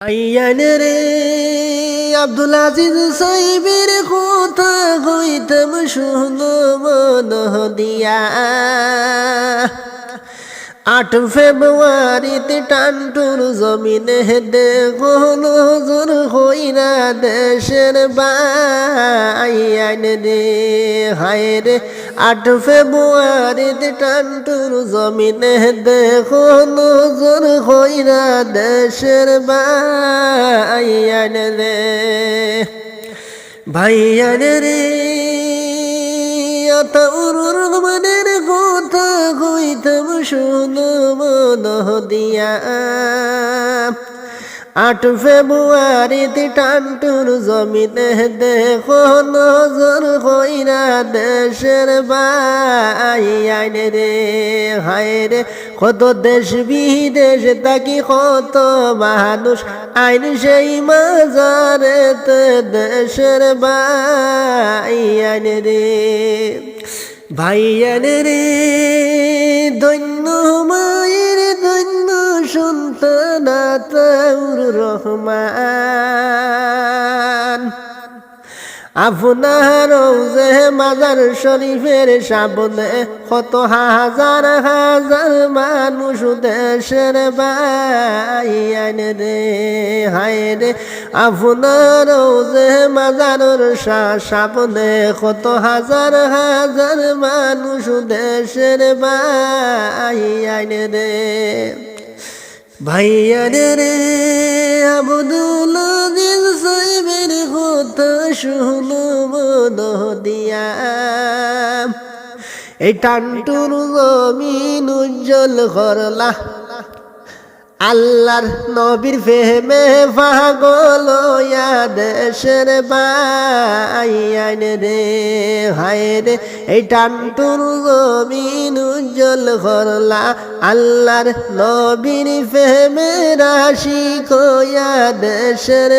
Ian রে আব্দুল আজিজ সাইবের কথা হইতাম শুনো মন দিয়া ৮ ফেব্রুয়ারিতে টানটুর জমিনে দেখো নজর হইরা দেশের বাইয়ান রে হায় রে ৮ ফেব্রুয়ারিতে টানটুর জমিনে দেখো নজর হইরা দেশের বাইয়ান রে ভাইয়ান রে আতাউরুর রহমানের কথা হইতাম শুনো মন দিয়া ৮ ফেব্রুয়ারিতে টানটুর জমিনে দেখো নজর হইরা দেশের বাইয়ান রে হায় রে কত দেশ বিদেশ তাকি কত মানুষ আইন সেই মাজারেতে দেশের বাইয়ান রে ভাইয়ান রে ধন্য মায়ের ধন্য সন্তান আতাউর রহমান আপনার যে মাজার শরীফের সামনে কত হাজার হাজার মানুষ দেশের বাইয়ান রে হায় রে আপনার যে মাজারের সামনে কত হাজার হাজার মানুষ দেশের বাইয়ান রে ভাইয়ান রে আব্দুল আজিজ সাইবের কথা শুনো মন দিয়া এই টানটুর জমিন উজ্জ্বল করলা আল্লাহর নবীর প্রেমে পাগল হইয়া দেশের বাইয়ান রে হায় রে এই টানটুর জমিন উজ্জ্বল করলা আল্লাহর নবীর প্রেমে রাশি কইয়া দেশের